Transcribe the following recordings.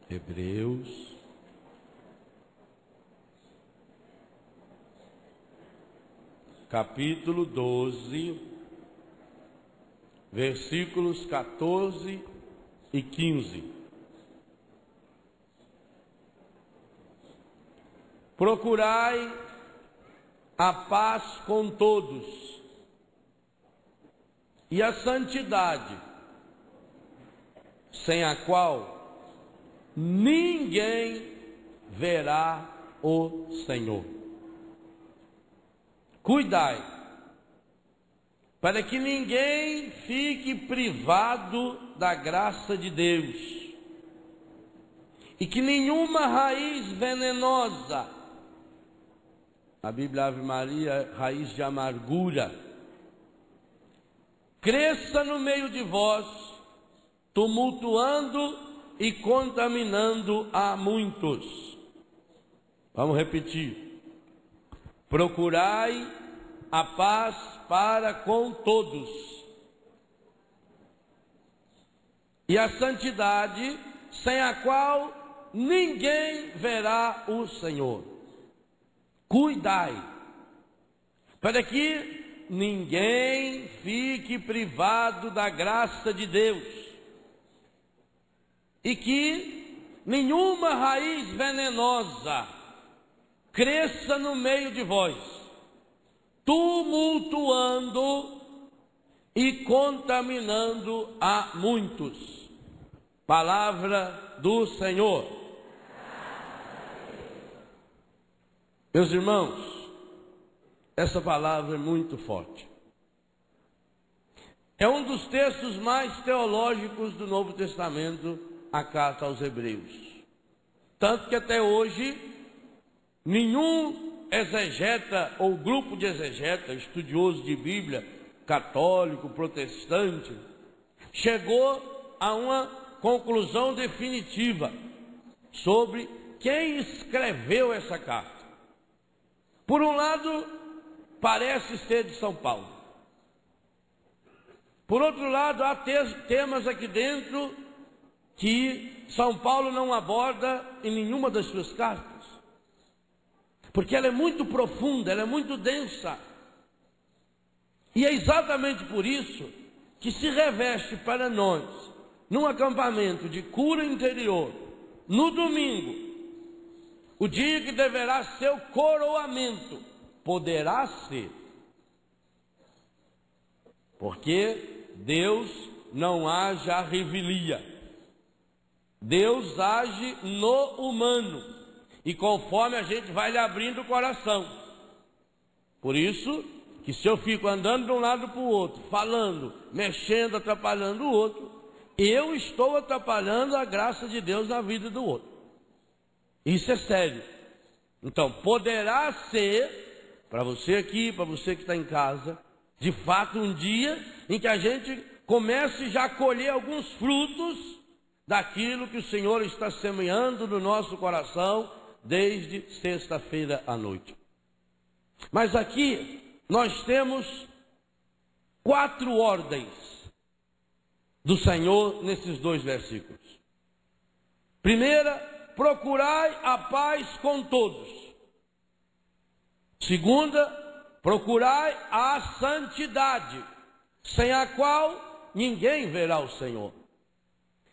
Hebreus, capítulo 12, versículos 14 e 15. Procurai a paz com todos e a santidade, sem a qual ninguém verá o Senhor. Cuidai, para que ninguém fique privado da graça de Deus, e que nenhuma raiz venenosa, a Bíblia Ave Maria, raiz de amargura, cresça no meio de vós, tumultuando e contaminando a muitos. Vamos repetir. Procurai a paz para com todos e a santidade, sem a qual ninguém verá o Senhor. Cuidai, para que ninguém fique privado da graça de Deus, e que nenhuma raiz venenosa cresça no meio de vós, tumultuando e contaminando a muitos. Palavra do Senhor. Meus irmãos, essa palavra é muito forte. É um dos textos mais teológicos do Novo Testamento, a carta aos Hebreus. Tanto que até hoje, nenhum exegeta ou grupo de exegeta, estudioso de Bíblia, católico, protestante, chegou a uma conclusão definitiva sobre quem escreveu essa carta. Por um lado, parece ser de São Paulo. Por outro lado, há temas aqui dentro que São Paulo não aborda em nenhuma das suas cartas, porque ela é muito profunda, ela é muito densa, e é exatamente por isso que se reveste para nós, num acampamento de cura interior, no domingo, o dia que deverá ser o coroamento, poderá ser, porque Deus não age à revelia. Deus age no humano, e conforme a gente vai lhe abrindo o coração. Por isso, que se eu fico andando de um lado para o outro, falando, mexendo, atrapalhando o outro, eu estou atrapalhando a graça de Deus na vida do outro. Isso é sério. Então, poderá ser, para você aqui, para você que está em casa, de fato um dia em que a gente comece já a colher alguns frutos daquilo que o Senhor está semeando no nosso coração desde sexta-feira à noite. Mas aqui nós temos 4 ordens do Senhor nesses 2 versículos. Primeira, procurai a paz com todos. Segunda, procurai a santidade, sem a qual ninguém verá o Senhor.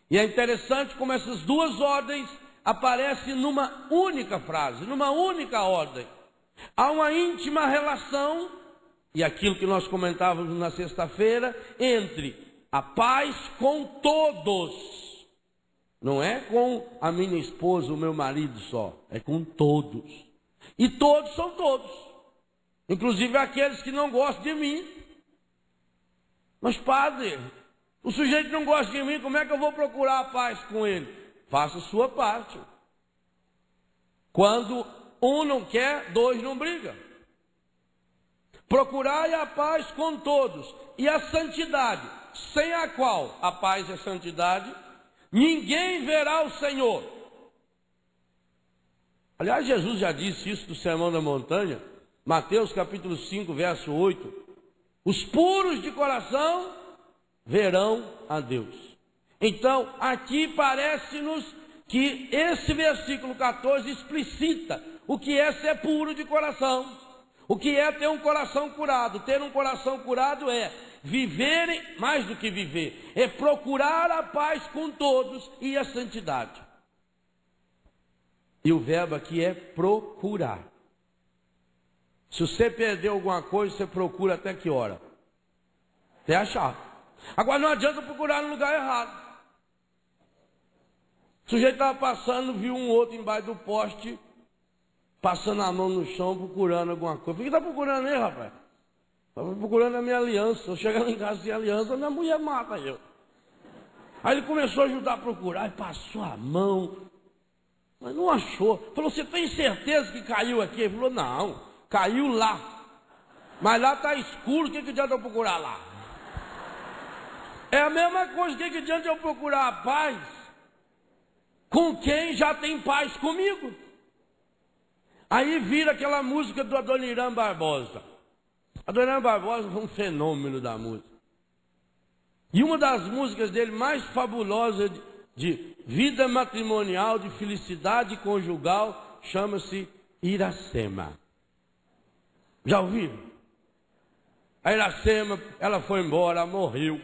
E é interessante como essas 2 ordens aparecem numa única frase, numa única ordem. Há uma íntima relação, e aquilo que nós comentávamos na sexta-feira, entre a paz com todos. Não é com a minha esposa, o meu marido só, é com todos. E todos são todos, inclusive aqueles que não gostam de mim. Mas padre, o sujeito não gosta de mim, como é que eu vou procurar a paz com ele? Faça a sua parte. Quando um não quer, 2 não brigam. Procurai a paz com todos e a santidade, sem a qual a paz e a santidade, ninguém verá o Senhor. Aliás, Jesus já disse isso no Sermão da Montanha, Mateus capítulo 5, verso 8. Os puros de coração verão a Deus. Então, aqui parece-nos que esse versículo 14 explicita o que é ser puro de coração, o que é ter um coração curado. Ter um coração curado é viver, mais do que viver, é procurar a paz com todos e a santidade. E o verbo aqui é procurar. Se você perdeu alguma coisa, você procura até que hora? Até achar. Agora não adianta procurar no lugar errado. O sujeito estava passando, viu um outro embaixo do poste, passando a mão no chão, procurando alguma coisa. O que está procurando aí, rapaz? Estava procurando a minha aliança. Eu chego lá em casa sem aliança, minha mulher mata eu. Aí ele começou a ajudar a procurar, e passou a mão, mas não achou. Falou, você tem certeza que caiu aqui? Ele falou, não, caiu lá. Mas lá está escuro, o que adianta eu procurar lá? É a mesma coisa, o que adianta eu procurar a paz com quem já tem paz comigo? Aí vira aquela música do Adoniran Barbosa. Adoniran Barbosa foi um fenômeno da música. E uma das músicas dele mais fabulosas de vida matrimonial, de felicidade conjugal, chama-se Iracema. Já ouviram? A Iracema, ela foi embora, morreu.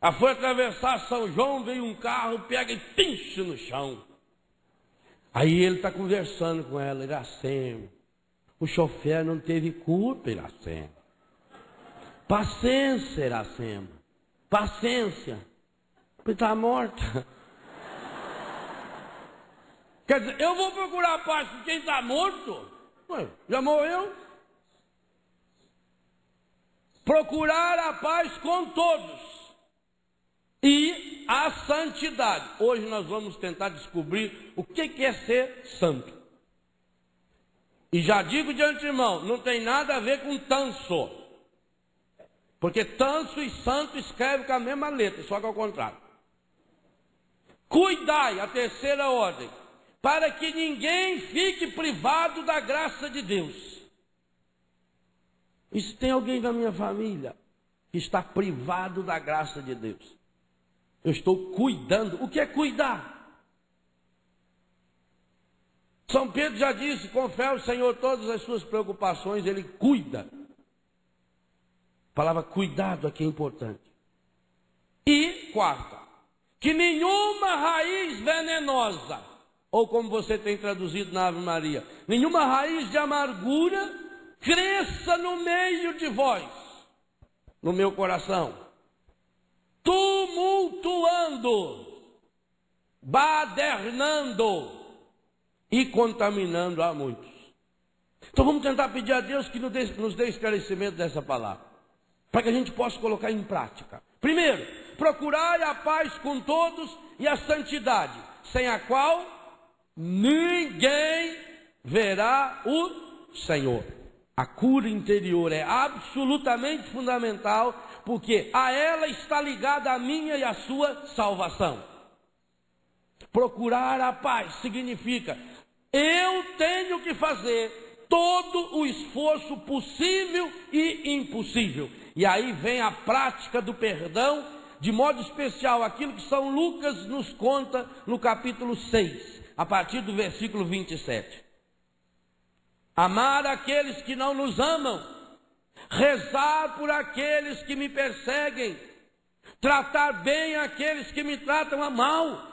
Ela foi atravessar São João, veio um carro, pega e pincha no chão. Aí ele está conversando com ela, Iracema. O chofer não teve culpa, Iracema. Paciência, Iracema. Paciência. Porque está morta. Quer dizer, eu vou procurar a paz com quem está morto? Ué, já morreu? Procurar a paz com todos. E a santidade. Hoje nós vamos tentar descobrir o que é ser santo. E já digo de antemão, não tem nada a ver com tanso. Porque tanso e santo escrevem com a mesma letra, só que ao contrário. Cuidai, a terceira ordem, para que ninguém fique privado da graça de Deus. E se tem alguém da minha família que está privado da graça de Deus? Eu estou cuidando. O que é cuidar? São Pedro já disse, com fé ao Senhor todas as suas preocupações, Ele cuida. A palavra cuidado aqui é importante. E quarta, que nenhuma raiz venenosa, ou como você tem traduzido na Ave Maria, nenhuma raiz de amargura cresça no meio de vós, no meu coração, tumultuando, badernando e contaminando a muitos. Então vamos tentar pedir a Deus que nos dê esclarecimento dessa palavra, para que a gente possa colocar em prática. Primeiro, procurar a paz com todos e a santidade, sem a qual ninguém verá o Senhor. A cura interior é absolutamente fundamental, porque a ela está ligada a minha e a sua salvação. Procurar a paz significa, eu tenho que fazer todo o esforço possível e impossível. E aí vem a prática do perdão, de modo especial aquilo que São Lucas nos conta no capítulo 6, a partir do versículo 27. Amar aqueles que não nos amam, rezar por aqueles que me perseguem, tratar bem aqueles que me tratam a mal.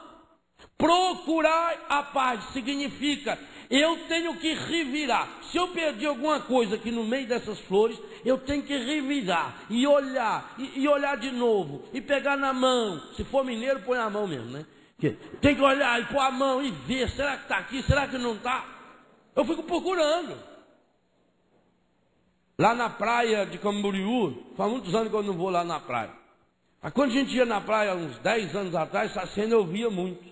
Procurar a paz significa, eu tenho que revirar. Se eu perdi alguma coisa aqui no meio dessas flores, eu tenho que revirar e olhar, e olhar de novo, e pegar na mão. Se for mineiro, põe a mão mesmo, né? Tem que olhar e pôr a mão e ver, será que está aqui, será que não está? Eu fico procurando. Lá na praia de Camboriú, faz muitos anos que eu não vou lá na praia. Mas quando a gente ia na praia, uns 10 anos atrás, essa cena eu via muito.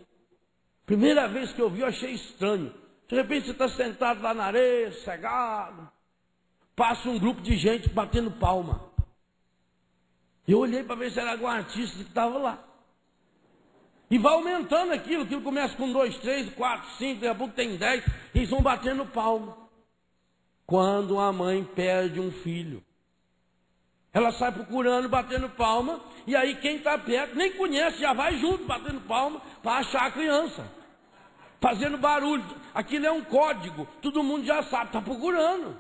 Primeira vez que eu vi, eu achei estranho. De repente você está sentado lá na areia, cegado. Passa um grupo de gente batendo palma. Eu olhei para ver se era algum artista que estava lá. E vai aumentando aquilo começa com 2, 3, 4, 5, daqui a pouco tem 10, e eles vão batendo palma. Quando a mãe perde um filho, Ela sai procurando, batendo palma, e aí quem está perto, nem conhece, já vai junto, batendo palma, para achar a criança. Fazendo barulho. Aquilo é um código, todo mundo já sabe, está procurando.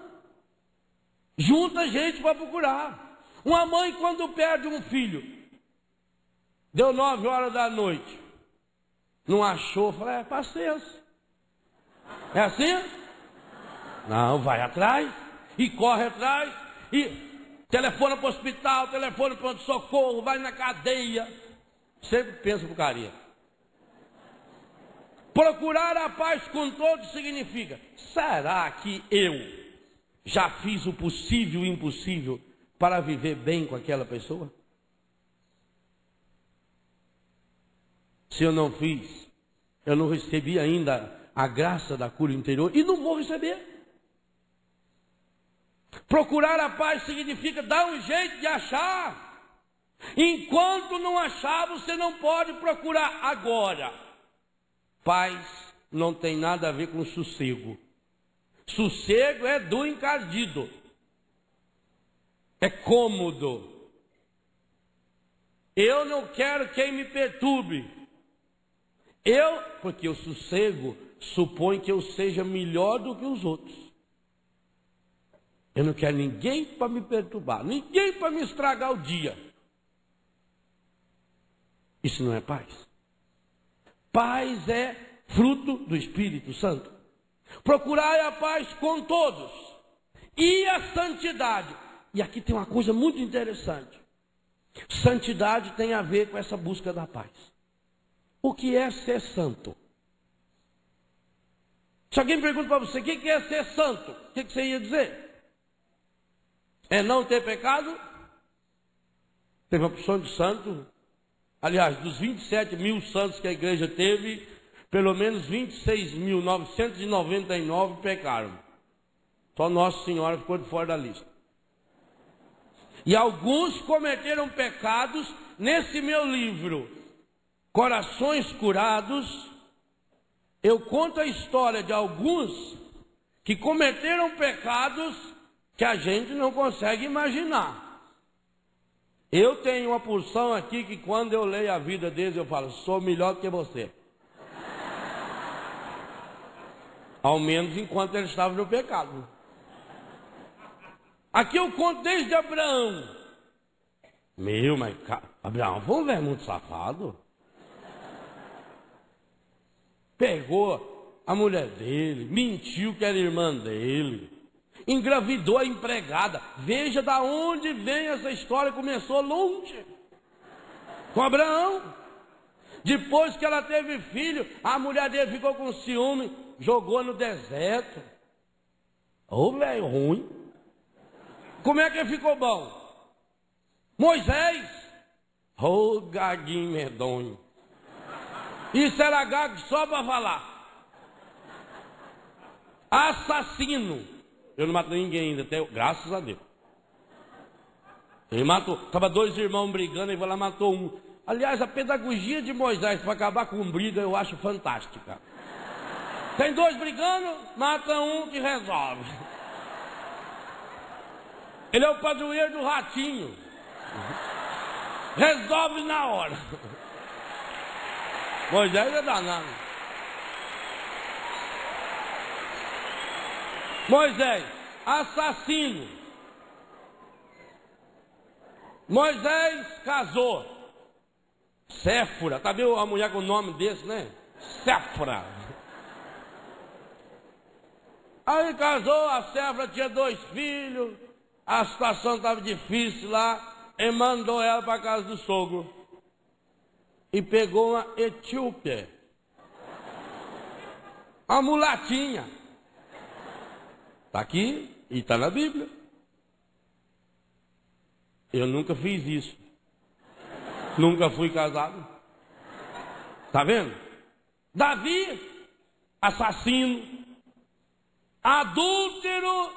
Junta gente para procurar. Uma mãe, quando perde um filho, deu 9 horas da noite, não achou, fala, paciência. É assim? Não, vai atrás, e corre atrás, e telefona para o hospital, telefona para o socorro, vai na cadeia. Sempre pensa porcaria. Procurar a paz com todos significa: será que eu já fiz o possível e o impossível para viver bem com aquela pessoa? Se eu não fiz, eu não recebi ainda a graça da cura interior e não vou receber. Procurar a paz significa dar um jeito de achar. Enquanto não achar, você não pode procurar agora. Paz não tem nada a ver com sossego. Sossego é do encardido. É cômodo. Eu não quero quem me perturbe. Porque o sossego supõe que eu seja melhor do que os outros. Eu não quero ninguém para me perturbar, ninguém para me estragar o dia. Isso não é paz. Paz é fruto do Espírito Santo. Procurai a paz com todos e a santidade. E aqui tem uma coisa muito interessante. Santidade tem a ver com essa busca da paz. O que é ser santo? Se alguém pergunta para você, o que é ser santo? O que você ia dizer? É não ter pecado? Teve a opção de santo. Aliás, dos 27 mil santos que a igreja teve, pelo menos 26.999 pecaram. Só Nossa Senhora ficou de fora da lista. E alguns cometeram pecados nesse meu livro, Corações Curados. Eu conto a história de alguns que cometeram pecados que a gente não consegue imaginar. Eu tenho uma porção aqui que quando eu leio a vida deles eu falo, sou melhor do que você. Ao menos enquanto eles estavam no pecado. Aqui eu conto desde Abraão. Mas Abraão foi um velho muito safado. Pegou a mulher dele, mentiu que era irmã dele. Engravidou a empregada. Veja da onde vem essa história. Começou longe. Com Abraão. Depois que ela teve filho, a mulher dele ficou com ciúme, jogou no deserto. Ô, velho ruim. Como é que ele ficou bom? Moisés. Ô, gaguinho medonho. Isso era gago só para falar. Assassino. Eu não matei ninguém ainda, até, graças a Deus. Ele matou, estava 2 irmãos brigando, ele foi lá e matou um. Aliás, a pedagogia de Moisés para acabar com briga eu acho fantástica. Tem 2 brigando, mata um que resolve. Ele é o padroeiro do ratinho. Resolve na hora. Moisés é danado. Moisés, assassino. Moisés casou. Séfora, tá vendo a mulher com o nome desse, né? Séfora. Aí casou, a Séfora tinha 2 filhos, a situação estava difícil lá, e mandou ela para a casa do sogro. E pegou uma etíope, uma mulatinha. Está aqui e está na Bíblia. Eu nunca fiz isso. Nunca fui casado. Está vendo? Davi, assassino, adúltero,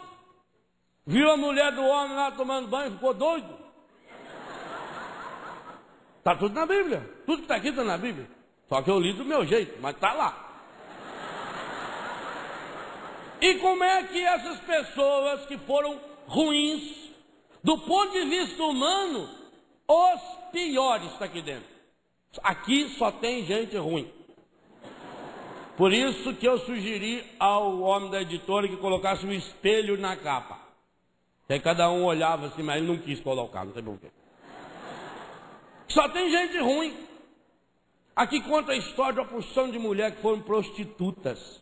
viu a mulher do homem lá tomando banho, ficou doido. Está tudo na Bíblia. Tudo que está aqui está na Bíblia. Só que eu li do meu jeito, mas está lá. E como é que essas pessoas que foram ruins, Do ponto de vista humano, os piores estão aqui dentro. Aqui só tem gente ruim. Por isso que eu sugeri ao homem da editora que colocasse um espelho na capa. Aí cada um olhava assim, mas ele não quis colocar, não sei porquê. Só tem gente ruim. Aqui conta a história de uma porção de mulheres que foram prostitutas.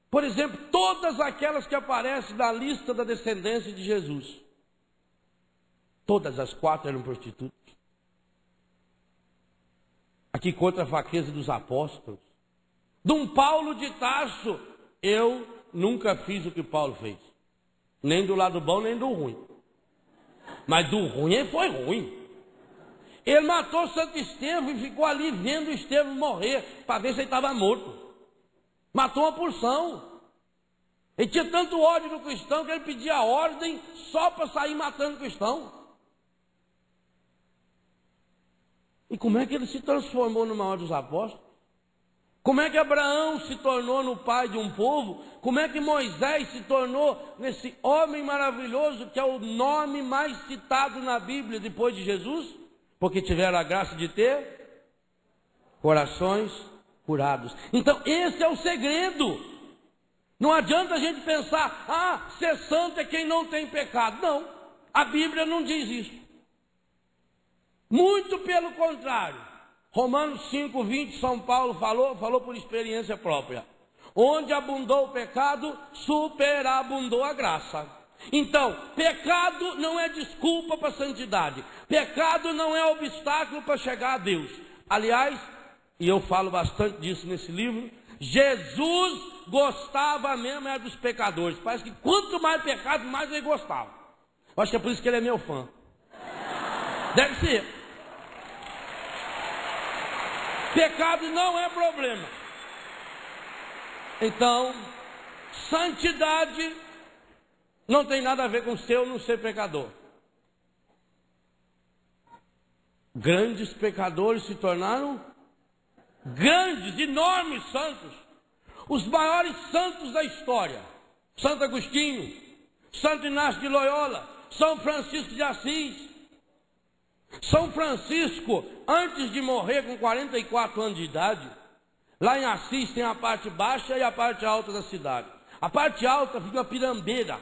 Por exemplo, todas aquelas que aparecem na lista da descendência de Jesus. Todas as 4 eram prostitutas. Aqui conta a fraqueza dos apóstolos. De um Paulo de Tarso, eu nunca fiz o que Paulo fez. Nem do lado bom, nem do ruim. Mas do ruim ele foi ruim. Ele matou Santo Estevão e ficou ali vendo Estevão morrer, para ver se ele estava morto. Matou uma porção. Ele tinha tanto ódio do cristão que ele pedia ordem só para sair matando cristão. E como é que ele se transformou no maior dos apóstolos? Como é que Abraão se tornou no pai de um povo? Como é que Moisés se tornou nesse homem maravilhoso que é o nome mais citado na Bíblia depois de Jesus? Porque tiveram a graça de ter corações curados. Então esse é o segredo. Não adianta a gente pensar, ser santo é quem não tem pecado. Não, a Bíblia não diz isso. Muito pelo contrário. Romanos 5:20, São Paulo falou por experiência própria. Onde abundou o pecado, superabundou a graça. Então, pecado não é desculpa para a santidade. Pecado não é obstáculo para chegar a Deus. Aliás, e eu falo bastante disso nesse livro, Jesus gostava mesmo era dos pecadores. Parece que quanto mais pecado, mais ele gostava. Eu acho que é por isso que ele é meu fã. Deve ser. Pecado não é problema. Então, santidade não tem nada a ver com ser ou não ser pecador. Grandes pecadores se tornaram grandes, enormes santos. Os maiores santos da história. Santo Agostinho, Santo Inácio de Loyola, São Francisco de Assis. São Francisco, antes de morrer com 44 anos de idade, lá em Assis tem a parte baixa e a parte alta da cidade. A parte alta fica uma pirambeira.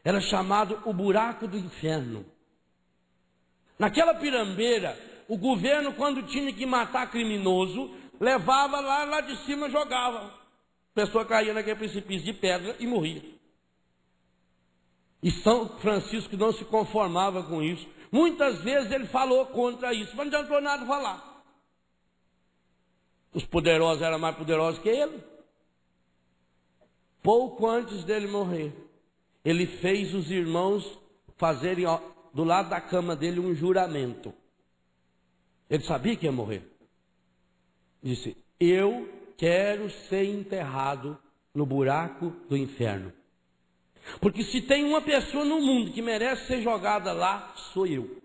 Era chamado o buraco do inferno. Naquela pirambeira, o governo, quando tinha que matar criminoso, levava lá de cima e jogava. A pessoa caía naquele precipício de pedra e morria. E São Francisco não se conformava com isso. Muitas vezes ele falou contra isso, mas não adiantou nada falar. Os poderosos eram mais poderosos que ele. Pouco antes dele morrer, ele fez os irmãos fazerem do lado da cama dele um juramento. Ele sabia que ia morrer. Disse: eu quero ser enterrado no buraco do inferno. Porque se tem uma pessoa no mundo que merece ser jogada lá, sou eu.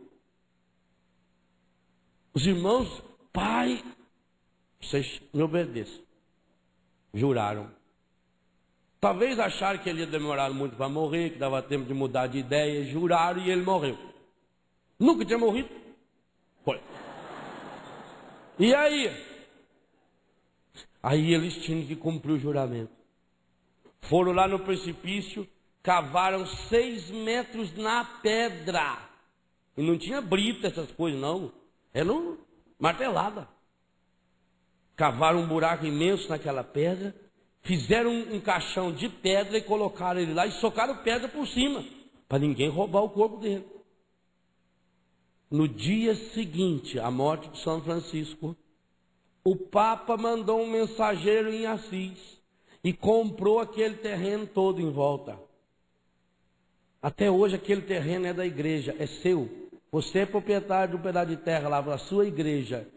Os irmãos, pai, vocês me obedeçam. Juraram. Talvez acharam que ele ia demorar muito para morrer, que dava tempo de mudar de ideia. Juraram e ele morreu. Nunca tinha morrido? Foi. E aí? Aí eles tinham que cumprir o juramento. Foram lá no precipício, cavaram 6 metros na pedra. E não tinha brita, essas coisas não. Era martelada. Cavaram um buraco imenso naquela pedra. Fizeram um caixão de pedra e colocaram ele lá. E socaram pedra por cima. Para ninguém roubar o corpo dele. No dia seguinte, à morte de São Francisco, o Papa mandou um mensageiro em Assis. E comprou aquele terreno todo em volta. Até hoje aquele terreno é da igreja, é seu. Você é proprietário de um pedaço de terra lá para a sua igreja.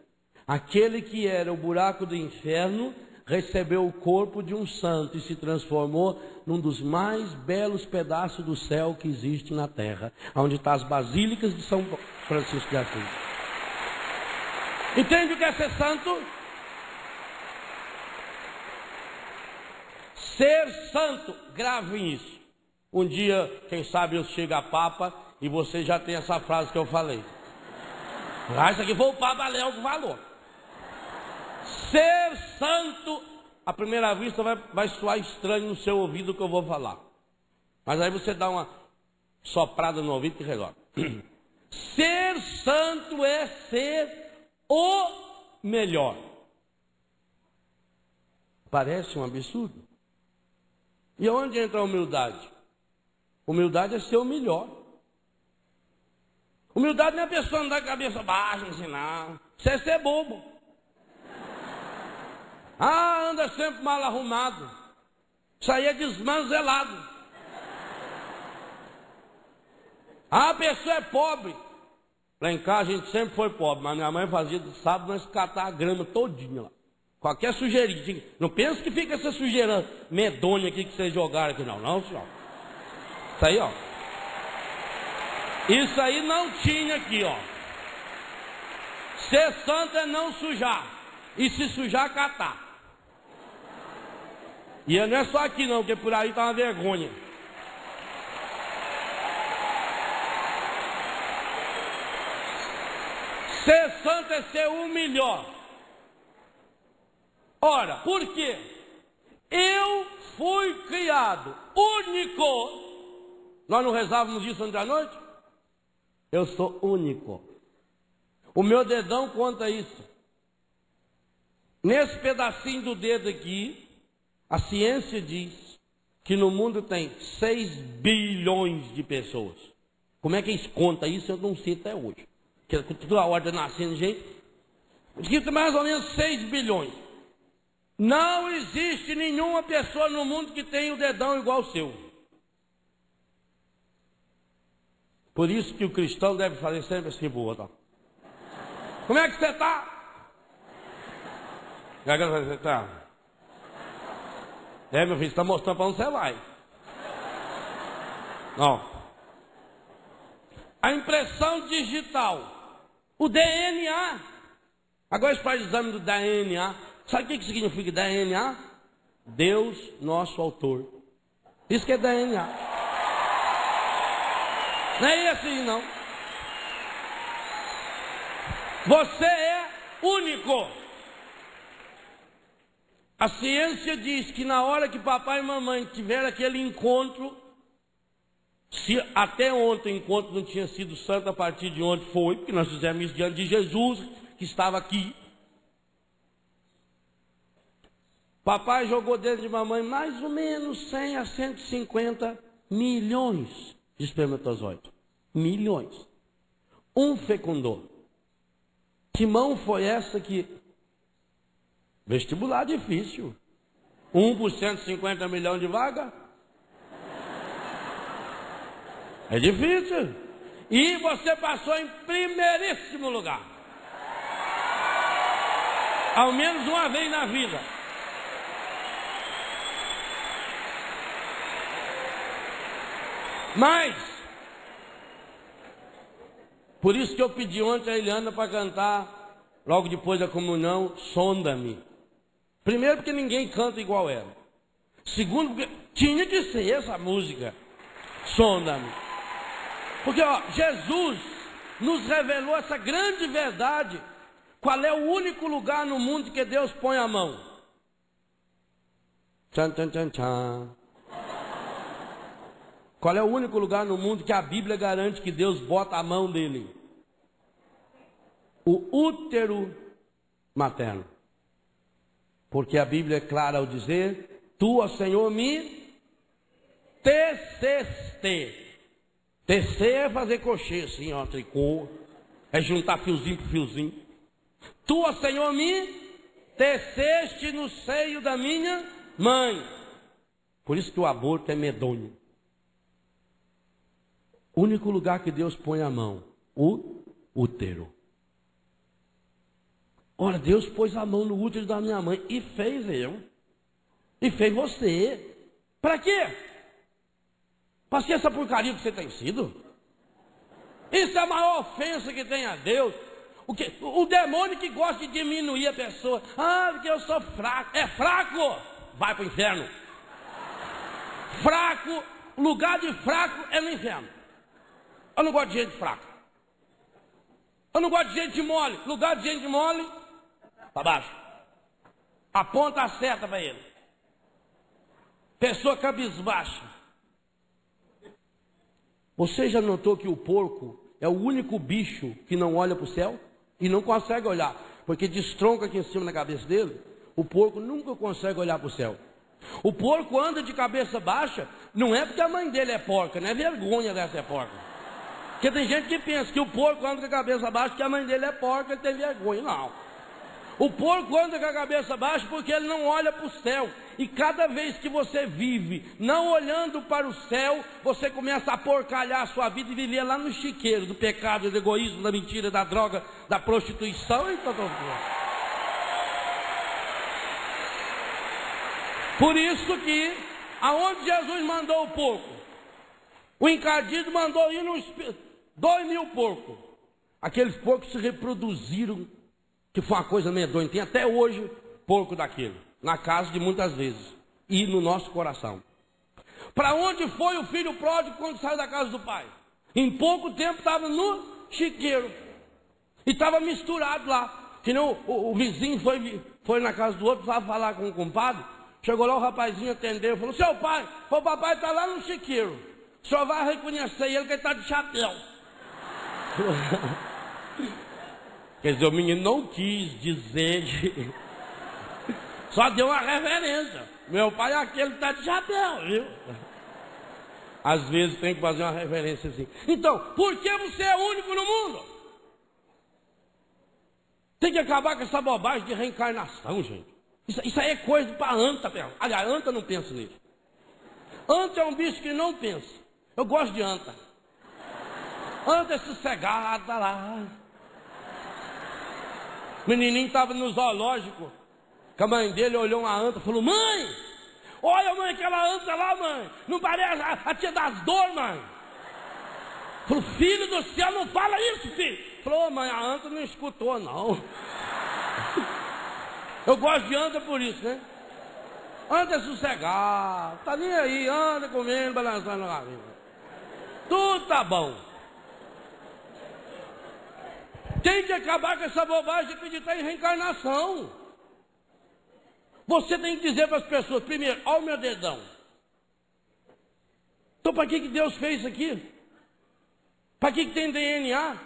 Aquele que era o buraco do inferno recebeu o corpo de um santo e se transformou num dos mais belos pedaços do céu que existe na terra, onde estão as basílicas de São Francisco de Assis. Entende o que é ser santo? Ser santo, gravem isso. Um dia, quem sabe eu chego a Papa E você já tem essa frase que eu falei. Ah, isso aqui foi o Papa Léo que falou. Ser santo, à primeira vista vai soar estranho no seu ouvido o que eu vou falar. Mas aí você dá uma soprada no ouvido que resolve. Ser santo é ser o melhor. Parece um absurdo. E onde entra a humildade? Humildade é ser o melhor. Humildade não é a pessoa andar com a cabeça baixa, ensinar. Isso é ser bobo. Ah, anda sempre mal arrumado. Isso aí é desmanzelado. Ah, a pessoa é pobre. Lá em casa a gente sempre foi pobre, mas minha mãe fazia de sábado nós catar a grama todinha lá. Qualquer sujeirinha. Não pensa que fica essa sujeira medonha aqui que vocês jogaram aqui, não. Não, senhor. Isso aí, ó. Isso aí não tinha aqui, ó. Ser santo é não sujar. E se sujar, catar. E não é só aqui não, porque por aí tá uma vergonha. Ser santo é ser o melhor. Ora, por quê? Eu fui criado único. Nós não rezávamos isso ontem à noite? Eu sou único. O meu dedão conta isso. Nesse pedacinho do dedo aqui, a ciência diz que no mundo tem 6 bilhões de pessoas. Como é que eles contam isso? Eu não sei até hoje. Que toda a hora nascendo gente. Diz que tem mais ou menos 6 bilhões. Não existe nenhuma pessoa no mundo que tenha o dedão igual ao seu. Por isso que o cristão deve fazer sempre assim pro outro. Como é que você está? Como é que você está? É, meu filho, você está mostrando para onde você vai. Não. A impressão digital. O DNA. Agora eles fazem exame do DNA. Sabe o que significa DNA? Deus, nosso autor. Isso que é DNA. Não é assim, não. Você é único. A ciência diz que na hora que papai e mamãe tiveram aquele encontro, se até ontem o encontro não tinha sido santo, a partir de ontem foi, porque nós fizemos isso diante de Jesus, que estava aqui. Papai jogou dentro de mamãe mais ou menos 100 a 150 milhões de espermatozoides. Milhões. Um fecundou. Que mão foi essa que... Vestibular difícil. 1 por 150 milhões de vaga? É difícil. E você passou em primeiríssimo lugar. Ao menos uma vez na vida. Mas, por isso que eu pedi ontem a Eliana para cantar, logo depois da comunhão, Sonda-me. Primeiro porque ninguém canta igual ela. Segundo porque tinha que ser essa música, Sonda-me. Porque ó, Jesus nos revelou essa grande verdade. Qual é o único lugar no mundo que Deus põe a mão? Tchan, tchan, tchan, tchan. Qual é o único lugar no mundo que a Bíblia garante que Deus bota a mão dele? O útero materno. Porque a Bíblia é clara ao dizer: Tu, ó Senhor, me teceste. Tecer é fazer crochê assim, ó, tricô. É juntar fiozinho por fiozinho. Tu, ó Senhor, me teceste no seio da minha mãe. Por isso que o aborto é medonho. O único lugar que Deus põe a mão, o útero. Ora, Deus pôs a mão no útero da minha mãe e fez eu. E fez você. Para quê? Para ser essa porcaria que você tem sido? Isso é a maior ofensa que tem a Deus. O demônio que gosta de diminuir a pessoa. Ah, porque eu sou fraco. É fraco? Vai para o inferno. Fraco, lugar de fraco é no inferno. Eu não gosto de gente fraca. Eu não gosto de gente mole. Lugar de gente mole, para baixo. Aponta a seta para ele. Pessoa cabisbaixa. Você já notou que o porco é o único bicho que não olha para o céu? E não consegue olhar, porque destronca aqui em cima da cabeça dele. O porco nunca consegue olhar para o céu. O porco anda de cabeça baixa, não é porque a mãe dele é porca, não é vergonha dessa é porca. Porque tem gente que pensa que o porco anda com a cabeça baixa porque a mãe dele é porca, ele tem vergonha. Não. O porco anda com a cabeça baixa porque ele não olha para o céu. E cada vez que você vive não olhando para o céu, você começa a porcalhar a sua vida e viver lá no chiqueiro do pecado, do egoísmo, da mentira, da droga, da prostituição. Por isso que, aonde Jesus mandou o porco, o encardido mandou ir nos 2.000 porcos. Aqueles porcos se reproduziram, que foi uma coisa medonha. Tem até hoje porco daquele, na casa de muitas vezes, e no nosso coração. Para onde foi o filho pródigo quando saiu da casa do pai? Em pouco tempo estava no chiqueiro, e estava misturado lá. Que não, o vizinho foi na casa do outro, precisava falar com o compadre. Chegou lá, o rapazinho atendeu, falou: seu pai, o papai está lá no chiqueiro, o senhor vai reconhecer ele que ele está de chapéu. Quer dizer, o menino não quis dizer, só deu uma referência. Meu pai é aquele que está de chapéu, viu? Às vezes tem que fazer uma referência assim. Então, por que você é único no mundo? Tem que acabar com essa bobagem de reencarnação, gente. Isso aí é coisa para anta. Aliás, anta não pensa nisso. Anta é um bicho que não pensa. Eu gosto de anta. Anta é sossegada lá. O menininho estava no zoológico, que a mãe dele olhou uma anta e falou: mãe, olha mãe, aquela anta lá, mãe, não parece a tia das dores, mãe? Falou: filho do céu, não fala isso, filho. Falou: mãe, a anta não escutou, não. Eu gosto de anta por isso, né? Anta é sossegado, tá nem aí, anda comendo, balançando a cabeça. Tudo tá bom. Tem que acabar com essa bobagem de acreditar em reencarnação. Você tem que dizer para as pessoas: primeiro, olha o meu dedão. Então para que Deus fez isso aqui? Para que tem DNA?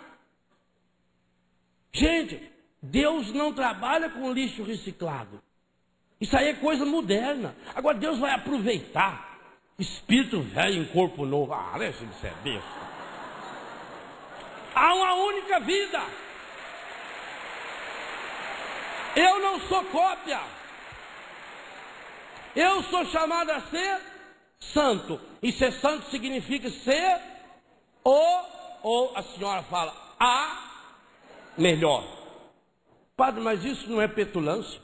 Gente, Deus não trabalha com lixo reciclado. Isso aí é coisa moderna. Agora Deus vai aproveitar espírito velho em corpo novo. Ah, deixa de ser besta. Há uma única vida. Eu não sou cópia. Eu sou chamado a ser santo. E ser santo significa ser ou a senhora fala, a melhor. Padre, mas isso não é petulância?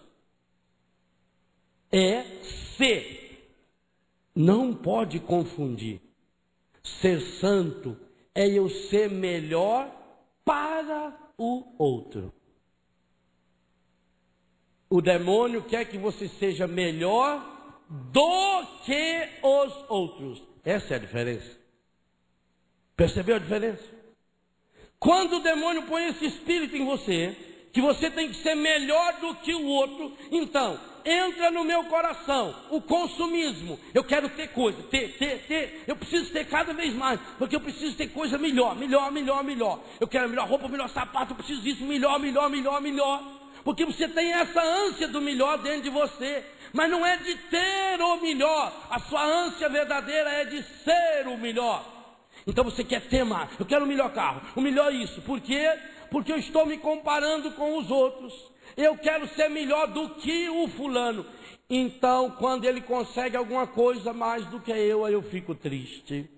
É ser. Não pode confundir. Ser santo é eu ser melhor para o outro. O demônio quer que você seja melhor do que os outros. Essa é a diferença. Percebeu a diferença? Quando o demônio põe esse espírito em você, que você tem que ser melhor do que o outro, então entra no meu coração o consumismo. Eu quero ter coisa, ter. Eu preciso ter cada vez mais, porque eu preciso ter coisa melhor. Eu quero melhor roupa, melhor sapato, eu preciso disso, melhor. Porque você tem essa ânsia do melhor dentro de você. Mas não é de ter o melhor. A sua ânsia verdadeira é de ser o melhor. Então você quer ter mais. Eu quero o melhor carro, o melhor isso. Por quê? Porque eu estou me comparando com os outros. Eu quero ser melhor do que o fulano. Então, quando ele consegue alguma coisa mais do que eu, aí eu fico triste.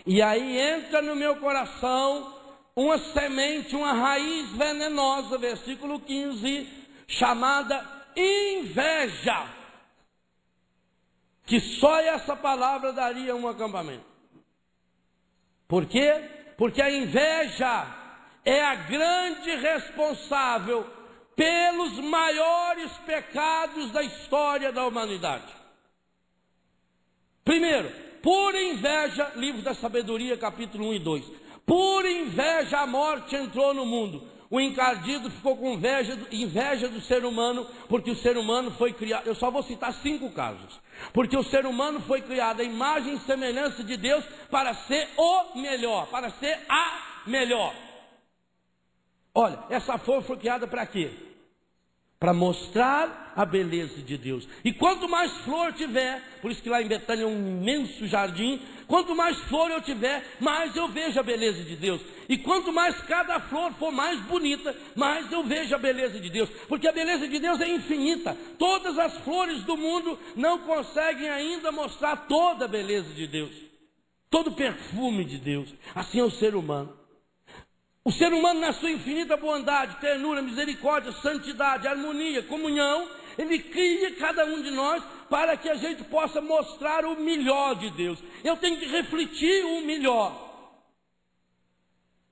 E aí entra no meu coração uma semente, uma raiz venenosa, versículo 15, chamada inveja. Que só essa palavra daria um acampamento. Por quê? Porque a inveja é a grande responsável pelos maiores pecados da história da humanidade. Primeiro, Por inveja, livro da sabedoria, capítulo 1 e 2. Por inveja a morte entrou no mundo. O encardido ficou com inveja do ser humano, porque o ser humano foi criado. Eu só vou citar 5 casos. Porque o ser humano foi criado à imagem e semelhança de Deus para ser o melhor, para ser a melhor. Olha, essa flor foi criada para quê? Para mostrar a beleza de Deus. E quanto mais flor tiver, por isso que lá em Betânia é um imenso jardim, quanto mais flor eu tiver, mais eu vejo a beleza de Deus. E quanto mais cada flor for mais bonita, mais eu vejo a beleza de Deus. Porque a beleza de Deus é infinita. Todas as flores do mundo não conseguem ainda mostrar toda a beleza de Deus, todo o perfume de Deus. Assim é o ser humano. O ser humano, na sua infinita bondade, ternura, misericórdia, santidade, harmonia, comunhão, ele cria cada um de nós para que a gente possa mostrar o melhor de Deus. Eu tenho que refletir o melhor.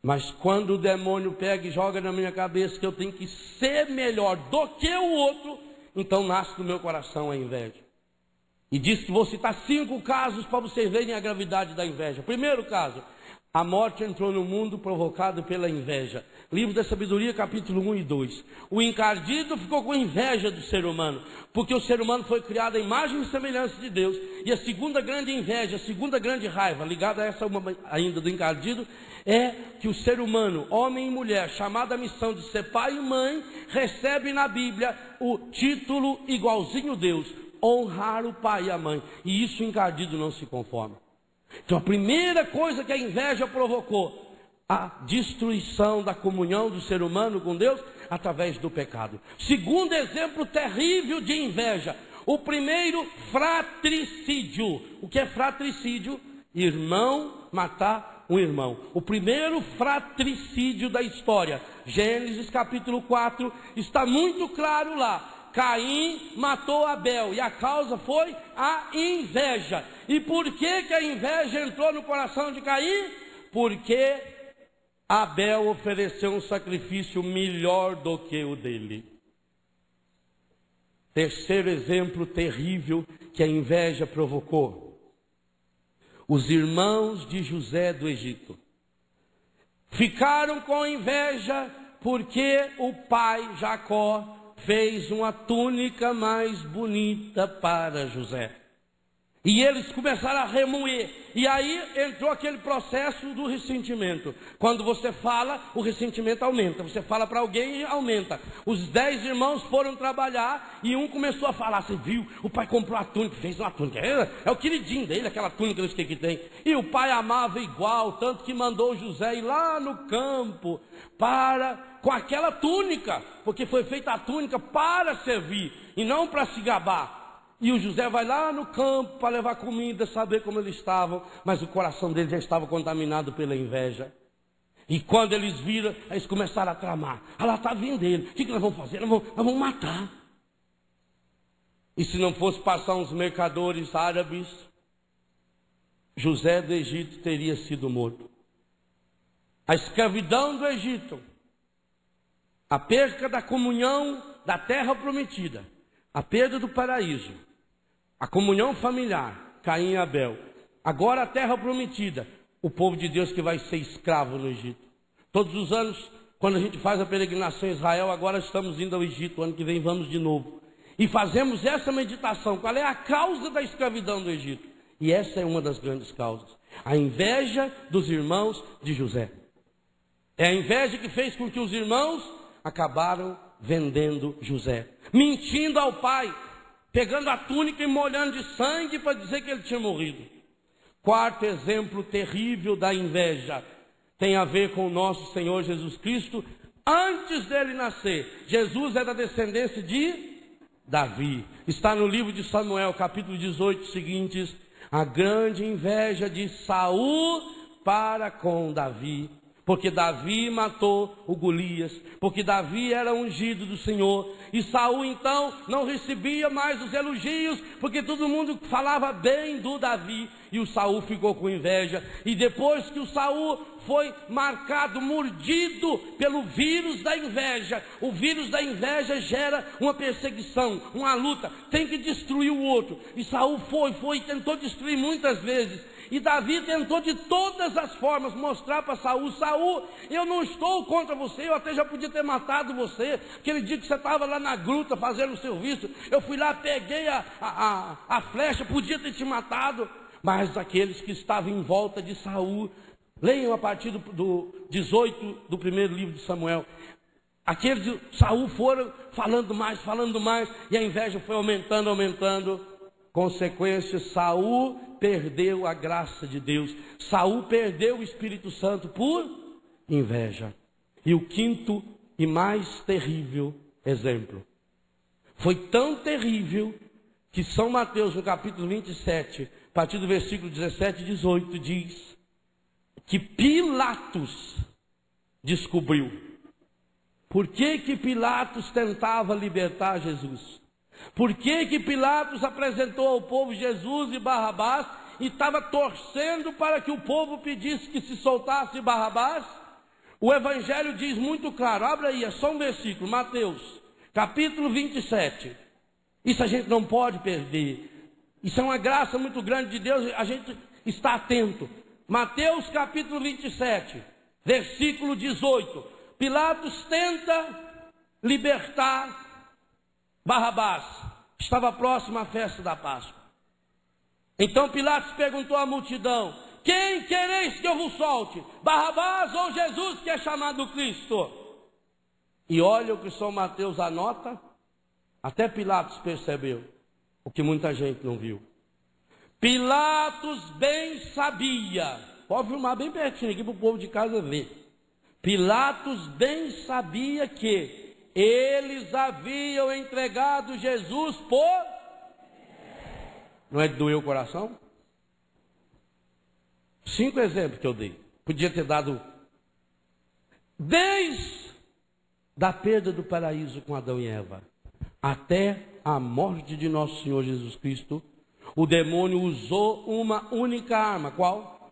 Mas quando o demônio pega e joga na minha cabeça que eu tenho que ser melhor do que o outro, então nasce no meu coração a inveja. E diz que vou citar 5 casos para vocês verem a gravidade da inveja. Primeiro caso: a morte entrou no mundo provocado pela inveja. Livro da sabedoria, capítulo 1 e 2. O encardido ficou com inveja do ser humano, porque o ser humano foi criado à imagem e semelhança de Deus. E a segunda grande inveja, a segunda grande raiva, ligada a essa uma ainda do encardido, é que o ser humano, homem e mulher, chamado à missão de ser pai e mãe, recebe na Bíblia o título igualzinho a Deus: honrar o pai e a mãe. E isso o encardido não se conforma. Então a primeira coisa que a inveja provocou, a destruição da comunhão do ser humano com Deus através do pecado. Segundo exemplo terrível de inveja, o primeiro, fratricídio. O que é fratricídio? Irmão matar um irmão. O primeiro fratricídio da história, Gênesis capítulo 4, está muito claro lá. Caim matou Abel e a causa foi a inveja. E por que que a inveja entrou no coração de Caim? Porque Abel ofereceu um sacrifício melhor do que o dele. Terceiro exemplo terrível que a inveja provocou: os irmãos de José do Egito ficaram com inveja porque o pai Jacó fez uma túnica mais bonita para José. E eles começaram a remoer. E aí entrou aquele processo do ressentimento. Quando você fala, o ressentimento aumenta. Você fala para alguém e aumenta. Os 10 irmãos foram trabalhar e um começou a falar: você viu? O pai comprou a túnica, fez uma túnica. É o queridinho dele, aquela túnica, não sei o que tem. E o pai amava igual, tanto que mandou José ir lá no campo com aquela túnica, porque foi feita a túnica para servir e não para se gabar. E o José vai lá no campo para levar comida, saber como eles estavam, mas o coração dele já estava contaminado pela inveja. E quando eles viram, eles começaram a tramar: ah, lá está vindo ele, o que nós vamos fazer? Nós vamos matar. E se não fosse passar uns mercadores árabes, José do Egito teria sido morto. A escravidão do Egito, a perda da comunhão da terra prometida, a perda do paraíso, a comunhão familiar, Caim e Abel. Agora a terra prometida, o povo de Deus que vai ser escravo no Egito. Todos os anos, quando a gente faz a peregrinação em Israel, agora estamos indo ao Egito, ano que vem vamos de novo. E fazemos essa meditação: qual é a causa da escravidão do Egito? E essa é uma das grandes causas: a inveja dos irmãos de José. É a inveja que fez com que os irmãos acabaram vendendo José, mentindo ao pai, pegando a túnica e molhando de sangue para dizer que ele tinha morrido. Quarto exemplo terrível da inveja tem a ver com o nosso Senhor Jesus Cristo. Antes dele nascer, Jesus é da descendência de Davi. Está no livro de Samuel, capítulo 18, seguintes: a grande inveja de Saul para com Davi. porque Davi matou o Golias, porque Davi era ungido do Senhor, e Saul então não recebia mais os elogios, porque todo mundo falava bem do Davi, e o Saul ficou com inveja. E depois que o Saul foi marcado, mordido pelo vírus da inveja, o vírus da inveja gera uma perseguição, uma luta, tem que destruir o outro, e Saul foi e tentou destruir muitas vezes. E Davi tentou de todas as formas mostrar para Saul: Saul, eu não estou contra você, eu até já podia ter matado você. Aquele dia que você estava lá na gruta fazendo o serviço, eu fui lá, peguei a flecha, podia ter te matado. Mas aqueles que estavam em volta de Saul, leiam a partir do 18 do primeiro livro de Samuel, aqueles de Saul foram falando mais, e a inveja foi aumentando. Consequência, Saul perdeu a graça de Deus, Saul perdeu o Espírito Santo por inveja. E o quinto e mais terrível exemplo, foi tão terrível que São Mateus, no capítulo 27, a partir do versículo 17 e 18, diz que Pilatos descobriu. Por que Pilatos tentava libertar Jesus? Por que Pilatos apresentou ao povo Jesus e Barrabás e estava torcendo para que o povo pedisse que se soltasse Barrabás? O Evangelho diz muito claro, abre aí, é só um versículo, Mateus, capítulo 27. Isso a gente não pode perder. Isso é uma graça muito grande de Deus, a gente está atento. Mateus capítulo 27, versículo 18. Pilatos tenta libertar Barrabás. Estava próxima à festa da Páscoa. Então Pilatos perguntou à multidão: quem quereis que eu vos solte? Barrabás ou Jesus, que é chamado Cristo? E olha o que São Mateus anota. Até Pilatos percebeu o que muita gente não viu. Pilatos bem sabia, pode filmar bem pertinho aqui para o povo de casa ver. Pilatos bem sabia que eles haviam entregado Jesus por... Não é de doer o coração? 5 exemplos que eu dei. Podia ter dado desde da perda do paraíso com Adão e Eva até a morte de nosso Senhor Jesus Cristo. O demônio usou uma única arma. Qual?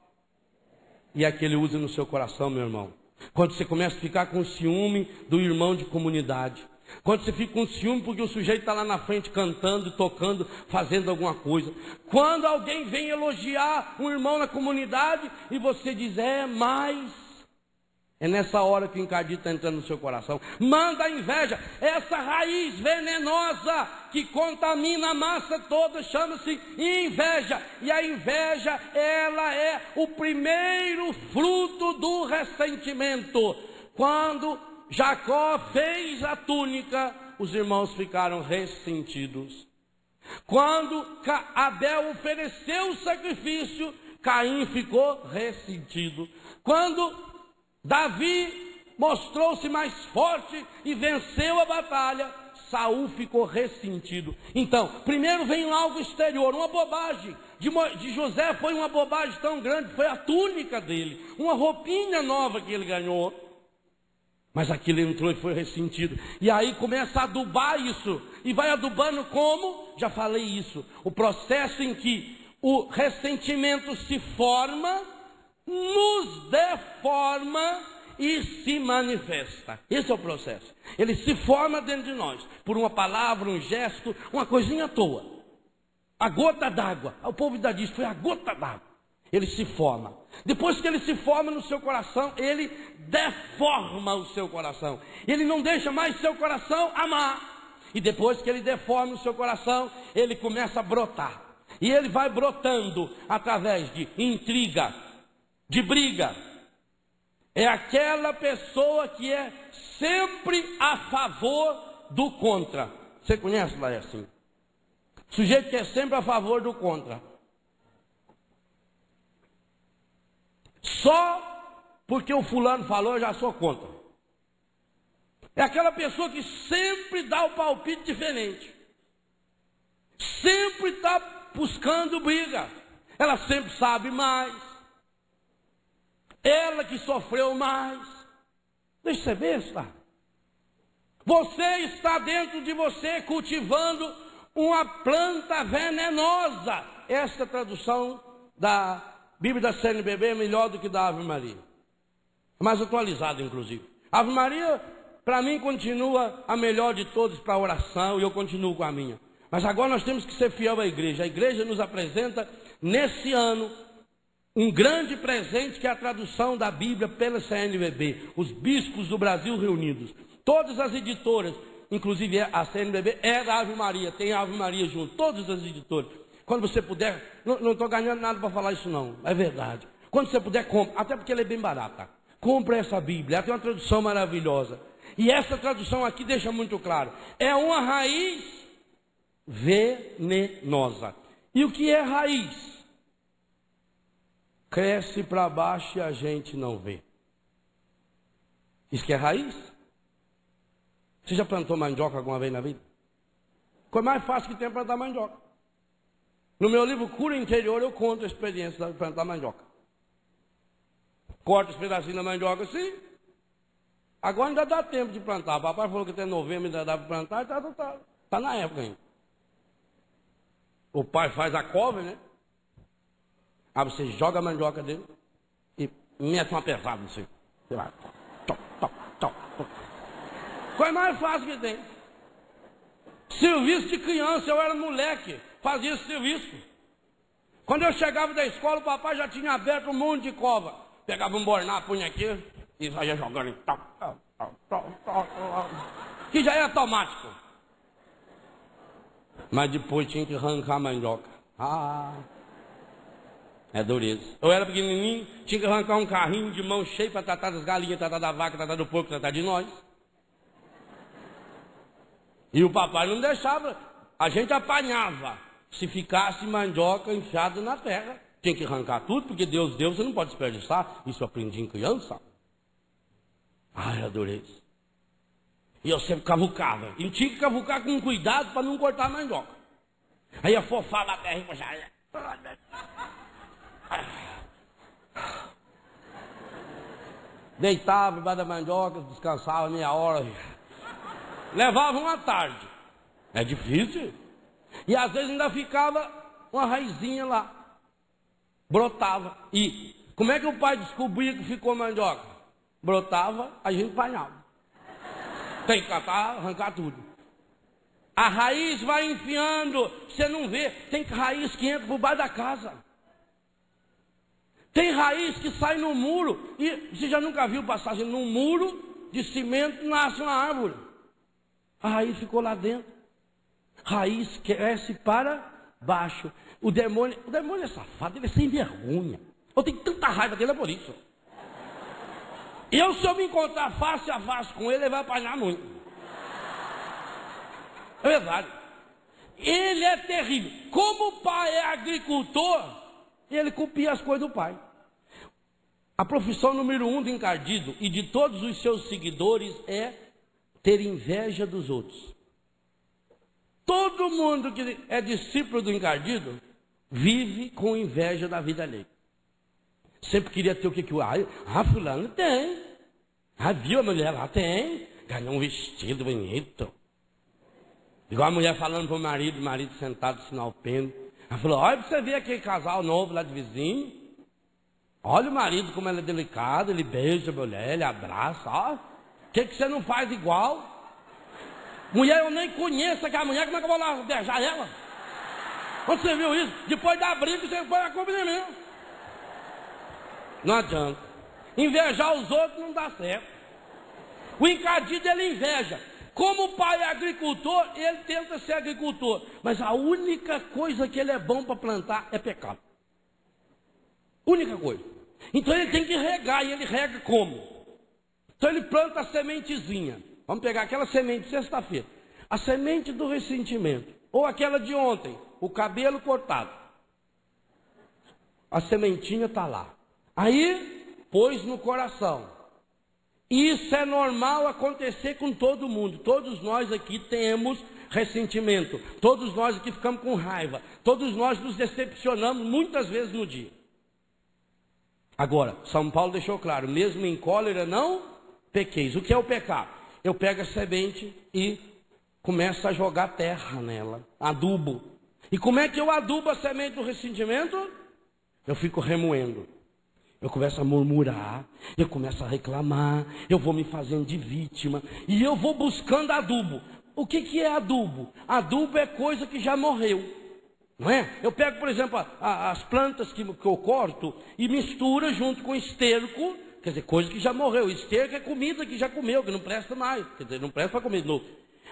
E a que ele usa no seu coração, meu irmão. Quando você começa a ficar com ciúme do irmão de comunidade. Quando você fica com ciúme porque o sujeito está lá na frente cantando, tocando, fazendo alguma coisa. Quando alguém vem elogiar um irmão na comunidade e você diz: mas... É nessa hora que o encardido está entrando no seu coração. Manda a inveja, essa raiz venenosa que contamina a massa toda, chama-se inveja. E a inveja, ela é o primeiro fruto do ressentimento. Quando Jacó fez a túnica, os irmãos ficaram ressentidos. Quando Abel ofereceu o sacrifício, Caim ficou ressentido. Quando Davi mostrou-se mais forte e venceu a batalha, Saul ficou ressentido. Então, primeiro vem algo exterior, uma bobagem. De José foi uma bobagem tão grande, foi a túnica dele, uma roupinha nova que ele ganhou. Mas aquilo entrou e foi ressentido. E aí começa a adubar isso. E vai adubando como? Já falei isso. O processo em que o ressentimento se forma, nos deforma e se manifesta. Esse é o processo. Ele se forma dentro de nós, por uma palavra, um gesto, uma coisinha à toa. A gota d'água. O povo ainda diz, foi a gota d'água. Ele se forma. Depois que ele se forma no seu coração, ele deforma o seu coração. Ele não deixa mais seu coração amar. E depois que ele deforma o seu coração, ele começa a brotar. E ele vai brotando através de intriga, de briga. É aquela pessoa que é sempre a favor do contra. Você conhece lá assim? Sujeito que é sempre a favor do contra. Só porque o fulano falou, eu já sou contra. É aquela pessoa que sempre dá o palpite diferente. Sempre está buscando briga. Ela sempre sabe mais. ela que sofreu mais. Deixa você ver, está. Você está dentro de você cultivando uma planta venenosa. Essa tradução da Bíblia da CNBB é melhor do que da Ave Maria. Mais atualizada, inclusive. Ave Maria, para mim, continua a melhor de todas para a oração, e eu continuo com a minha. Mas agora nós temos que ser fiel à igreja. A igreja nos apresenta, nesse ano, um grande presente, que é a tradução da Bíblia pela CNBB. Os bispos do Brasil reunidos. Todas as editoras, inclusive a CNBB, é da Ave Maria, tem a Ave Maria junto, todas as editoras. Quando você puder, não estou ganhando nada para falar isso não, é verdade. Quando você puder, compre, até porque ela é bem barata. Compre essa Bíblia, ela tem uma tradução maravilhosa. E essa tradução aqui deixa muito claro, é uma raiz venenosa. E o que é raiz? Cresce para baixo e a gente não vê. Isso que é raiz? Você já plantou mandioca alguma vez na vida? Coisa mais fácil que tem é plantar mandioca. No meu livro Cura Interior eu conto a experiência de plantar mandioca. Corta os pedacinhos da mandioca assim. Agora ainda dá tempo de plantar. O papai falou que até novembro ainda dá para plantar. Tá na época ainda. O pai faz a cova, né? Aí você joga a mandioca dentro e mete uma pesada assim. Você vai. Coisa mais fácil que tem. Serviço de criança, eu era moleque, fazia esse serviço. Quando eu chegava da escola, o papai já tinha aberto um monte de cova. Pegava um borná, punha aqui e saía jogando. Que já é automático. Mas depois tinha que arrancar a mandioca. É dureza. Eu era pequenininho, tinha que arrancar um carrinho de mão cheia para tratar das galinhas, tratar da vaca, tratar do porco, tratar de nós. E o papai não deixava, a gente apanhava. Se ficasse mandioca enfiada na terra, tinha que arrancar tudo, porque Deus deu, você não pode desperdiçar. Isso eu aprendi em criança. Adorei. E eu sempre cavucava. E tinha que cavucar com cuidado para não cortar a mandioca. Aí afofava a terra e puxava. Deitava embaixo da mandioca, descansava meia hora. Levava uma tarde. É difícil. E às vezes ainda ficava uma raizinha lá. Brotava. E como é que o pai descobria que ficou mandioca? Brotava, a gente apanhava. Tem que catar, arrancar tudo. A raiz vai enfiando, você não vê. Tem raiz que entra por baixo da casa. Tem raiz que sai no muro. E você já nunca viu passagem num muro de cimento nasce uma árvore. A raiz ficou lá dentro. Raiz cresce para baixo. O demônio é safado, ele é sem vergonha. Eu tenho tanta raiva dele, é por isso. Se eu me encontrar face a face com ele vai apanhar muito. É verdade. Ele é terrível. Como o pai é agricultor, ele copia as coisas do pai. A profissão número 1 do encardido e de todos os seus seguidores é ter inveja dos outros. Todo mundo que é discípulo do encardido vive com inveja da vida alheia. Sempre queria ter o que fulano tem. Viu a mulher lá? Tem. Ganhou um vestido bonito. Igual a mulher falando para o marido sentado sinal pênis. Ela falou, olha para você ver aquele casal novo lá de vizinho. Olha o marido como ele é delicado, ele beija a mulher, ele abraça, ó. O que você não faz igual? Mulher, eu nem conheço aquela mulher, como é que eu vou lá beijar ela? Quando você viu isso? Depois da briga, você põe a culpa em mim. Não adianta. Invejar os outros não dá certo. O encardido, ele inveja. Como o pai é agricultor, ele tenta ser agricultor. Mas a única coisa que ele é bom para plantar é pecado. Única coisa. Então ele tem que regar, e ele rega como? Então ele planta a sementezinha. Vamos pegar aquela semente de sexta-feira. A semente do ressentimento. Ou aquela de ontem, o cabelo cortado. A sementinha está lá. Aí, pôs no coração. Isso é normal acontecer com todo mundo. Todos nós aqui temos ressentimento. Todos nós aqui ficamos com raiva. Todos nós nos decepcionamos muitas vezes no dia. Agora, São Paulo deixou claro, mesmo em cólera não pequeis. O que é o pecado? Eu pego a semente e começo a jogar terra nela, adubo. E como é que eu adubo a semente do ressentimento? Eu fico remoendo. Eu começo a murmurar, eu começo a reclamar, eu vou me fazendo de vítima e eu vou buscando adubo. O que é adubo? Adubo é coisa que já morreu, não é? Eu pego, por exemplo, as plantas que eu corto e misturo junto com esterco, quer dizer, coisa que já morreu. Esterco é comida que já comeu, que não presta mais, quer dizer, não presta para comer de novo.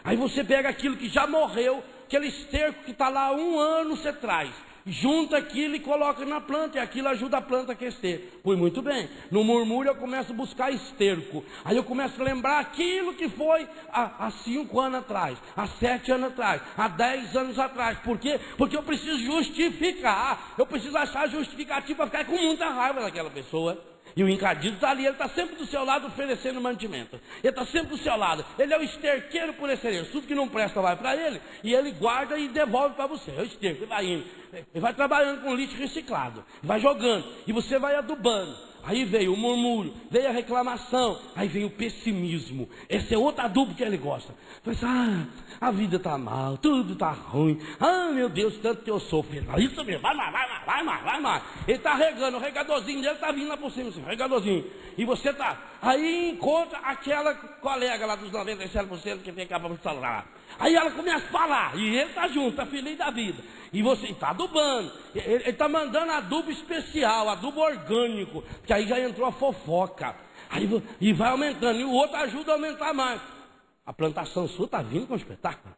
Aí você pega aquilo que já morreu, aquele esterco que está lá há 1 ano, você traz. Junta aquilo e coloca na planta, e aquilo ajuda a planta a crescer. Pois muito bem, no murmúrio eu começo a buscar esterco. Aí eu começo a lembrar aquilo que foi há 5 anos atrás, há 7 anos atrás, há 10 anos atrás. Por quê? Porque eu preciso justificar, eu preciso achar justificativo para ficar com muita raiva daquela pessoa. E o encardido está ali, ele está sempre do seu lado oferecendo mantimento. Ele está sempre do seu lado. Ele é o esterqueiro por excelência. Tudo que não presta vai para ele e ele guarda e devolve para você. É o esterco, ele vai indo. Ele vai trabalhando com lixo reciclado, vai jogando e você vai adubando. Aí veio o murmúrio, veio a reclamação, aí veio o pessimismo. Esse é outro adubo que ele gosta. Fala, a vida está mal, tudo está ruim. Ah, meu Deus, tanto que eu sofro. Isso mesmo, vai mais. Ele está regando, o regadorzinho dele está vindo lá por cima, assim, regadorzinho. E você está, aí encontra aquela colega lá dos 97% que vem cá para falar. Aí ela começa a falar, e ele está junto, está feliz da vida. E você está adubando, ele está mandando adubo especial, adubo orgânico, que aí já entrou a fofoca. Aí, e vai aumentando, e o outro ajuda a aumentar mais. A plantação sua está vindo com um espetáculo.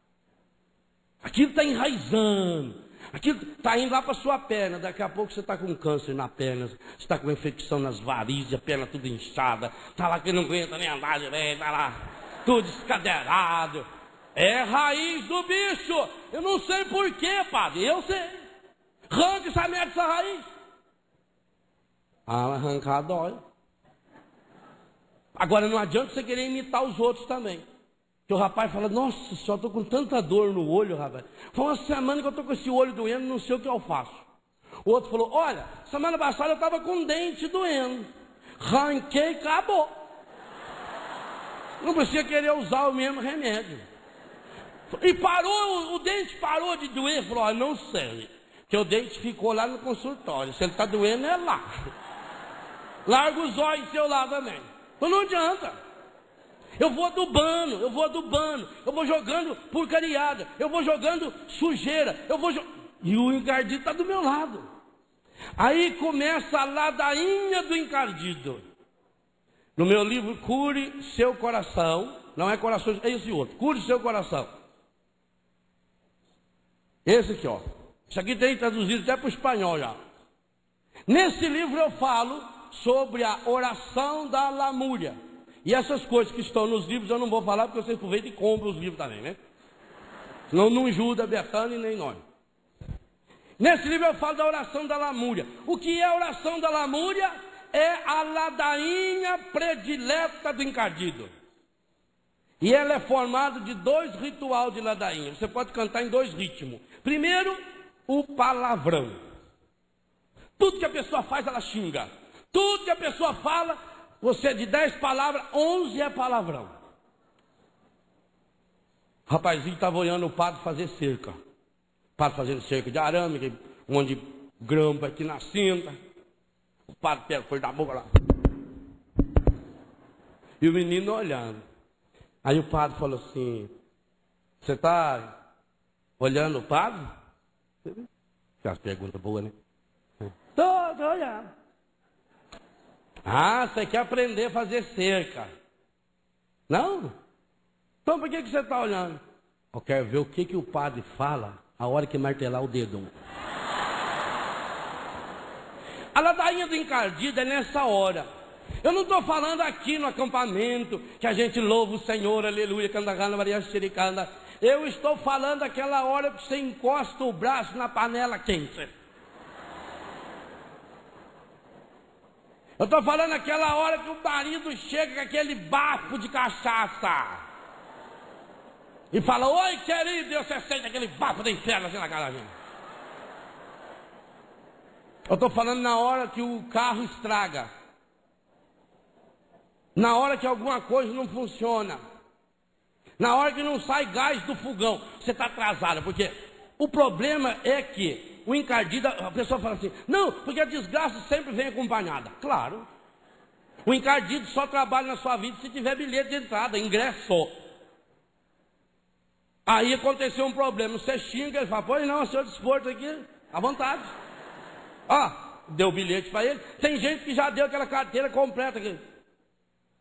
Aquilo está enraizando, aquilo está indo lá para a sua perna. Daqui a pouco você está com câncer na perna, você está com infecção nas varizes, a perna tudo inchada, está lá que não aguenta nem andar direito, está lá tudo escadeirado. É raiz do bicho. Eu não sei porquê, padre. Eu sei. Arranca essa merda dessa raiz. Ah, arrancar dói. Agora não adianta você querer imitar os outros também. Que o rapaz fala, nossa senhora, estou com tanta dor no olho, rapaz. Foi uma semana que eu estou com esse olho doendo, não sei o que eu faço. O outro falou, olha, semana passada eu estava com o dente doendo. Ranquei e acabou. Não precisa querer usar o mesmo remédio. E parou, o dente parou de doer. Falou, olha, não sei, que o dente ficou lá no consultório. Se ele está doendo, é lá. Larga os olhos do seu lado também. Então não adianta. Eu vou adubando, eu vou jogando porcariada, eu vou jogando sujeira, e o encardido está do meu lado. Aí começa a ladainha do encardido. No meu livro, Cure Seu Coração, não é coração, é esse outro, Cure Seu Coração. Esse aqui, ó. Isso aqui tem traduzido até para o espanhol já. Nesse livro eu falo sobre a oração da lamúria. E essas coisas que estão nos livros eu não vou falar, porque vocês aproveitam e compram os livros também, né? Senão não ajuda a Betânia nem nós. Nesse livro eu falo da oração da lamúria. O que é a oração da lamúria? É a ladainha predileta do encardido. E ela é formada de 2 rituais de ladainha. Você pode cantar em 2 ritmos. Primeiro, o palavrão. Tudo que a pessoa faz, ela xinga. Tudo que a pessoa fala, você de 10 palavras, 11 é palavrão. O rapazinho estava olhando o padre fazer cerca. O padre fazendo cerca de arame, onde grampa aqui na cinta. O padre pega foi da boca lá. E o menino olhando. Aí o padre falou assim, você está olhando o padre? As perguntas boas, né? Estou olhando. Ah, você quer aprender a fazer cerca? Não? Então por que você está olhando? Eu quero ver o que o padre fala a hora que martelar o dedo. A ladainha do encardido é nessa hora. Eu não estou falando aqui no acampamento, que a gente louva o Senhor, aleluia, canta, Maria Xericanda. Eu estou falando aquela hora que você encosta o braço na panela quente. Eu estou falando aquela hora que o marido chega com aquele bafo de cachaça. E fala, oi querido, e você sente aquele bafo do inferno assim na cara da gente. Eu estou falando na hora que o carro estraga. Na hora que alguma coisa não funciona. Na hora que não sai gás do fogão. Você está atrasado. Porque o problema é que o encardido, a pessoa fala assim, não, porque a desgraça sempre vem acompanhada. Claro. O encardido só trabalha na sua vida se tiver bilhete de entrada, ingresso. Aí aconteceu um problema. Você xinga, ele fala, pois não, senhor desporto aqui, à vontade. Deu bilhete para ele. Tem gente que já deu aquela carteira completa aqui.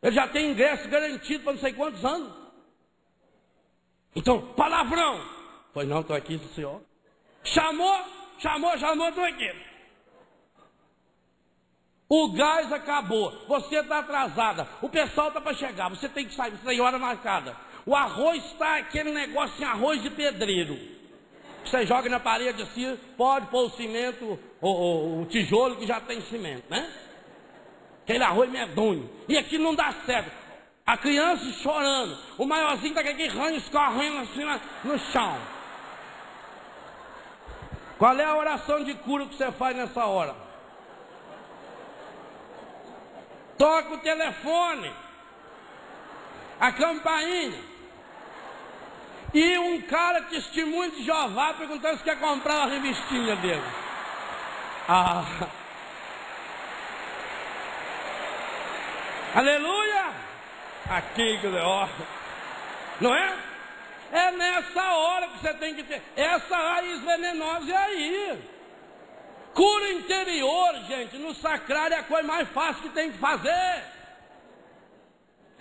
Ele já tem ingresso garantido para não sei quantos anos. Então, palavrão. Pois não, estou aqui, senhor. Chamou, estou aqui. O gás acabou. Você está atrasada. O pessoal está para chegar. Você tem que sair, você tem hora marcada. O arroz está aquele negócio em arroz de pedreiro. Você joga na parede assim, pode pôr o cimento, o tijolo que já tem cimento, né? Aquele arroz medonho. E aqui não dá certo. A criança chorando. O maiorzinho está com aquele ranho escorrendo assim no chão. Qual é a oração de cura que você faz nessa hora? Toca o telefone. A campainha. E um cara testemunho de Jeová perguntando se quer comprar uma revistinha dele. Aleluia! Aqui, ó. Não é? É nessa hora que você tem que ter. Essa raiz venenosa é aí. Cura interior, gente, no sacrário é a coisa mais fácil que tem que fazer.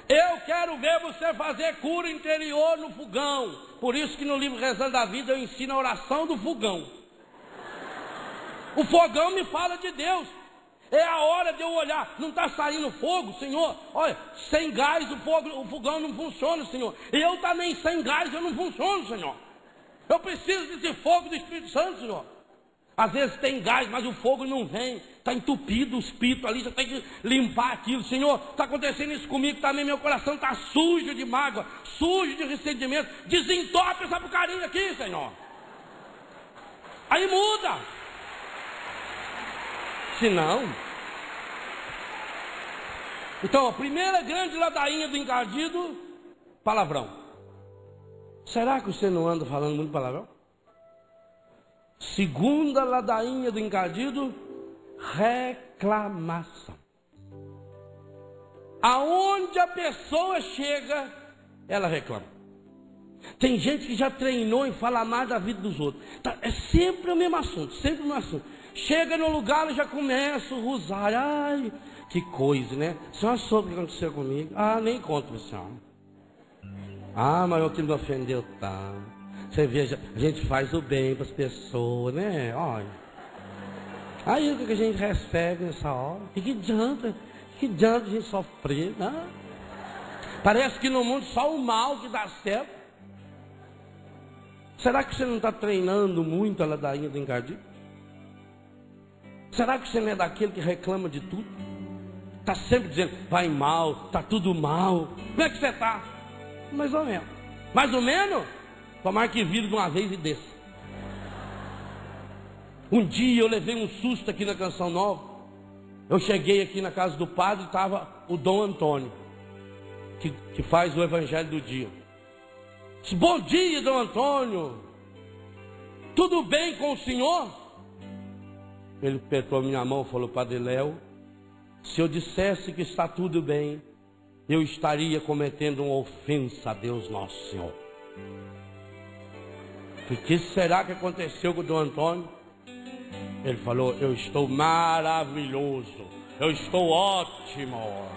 Eu quero ver você fazer cura interior no fogão. Por isso que no livro Rezando da Vida eu ensino a oração do fogão. O fogão me fala de Deus. É a hora de eu olhar. Não está saindo fogo, Senhor? Olha, sem gás o fogão não funciona, Senhor. Eu também sem gás eu não funciono, Senhor. Eu preciso desse fogo do Espírito Santo, Senhor. Às vezes tem gás, mas o fogo não vem. Está entupido os pitos ali, você tem que limpar aquilo. Senhor, está acontecendo isso comigo também. Meu coração está sujo de mágoa, sujo de ressentimento. Desentope essa porcaria aqui, Senhor. Aí muda. Se não. Então, a primeira grande ladainha do encardido, palavrão. Será que você não anda falando muito palavrão? Segunda ladainha do encardido, reclamação. Aonde a pessoa chega, ela reclama. Tem gente que já treinou em falar mais da vida dos outros. É sempre o mesmo assunto, sempre o mesmo assunto. Chega no lugar e já começa o rosário. Ai, que coisa, né? A senhora soube o que aconteceu comigo? Nem conto para a senhora. Mas o que me ofendeu tanto. Você veja, a gente faz o bem para as pessoas, né? Olha. Aí o que a gente recebe nessa hora? Que adianta? Que adianta a gente sofrer, né? Parece que no mundo só o mal que dá certo. Será que você não está treinando muito a ladainha do encardido? Será que você não é daquele que reclama de tudo? Está sempre dizendo, vai mal, está tudo mal. Como é que você está? Mais ou menos. Mais ou menos? Tomara que vire de uma vez e desça. Um dia eu levei um susto aqui na Canção Nova. Eu cheguei aqui na casa do padre e estava o Dom Antônio, que faz o evangelho do dia. Disse, bom dia, Dom Antônio. Tudo bem com o senhor? Ele apertou minha mão e falou, Padre Léo, se eu dissesse que está tudo bem, eu estaria cometendo uma ofensa a Deus Nosso Senhor. O que será que aconteceu com o Dom Antônio? Ele falou, eu estou maravilhoso, eu estou ótimo.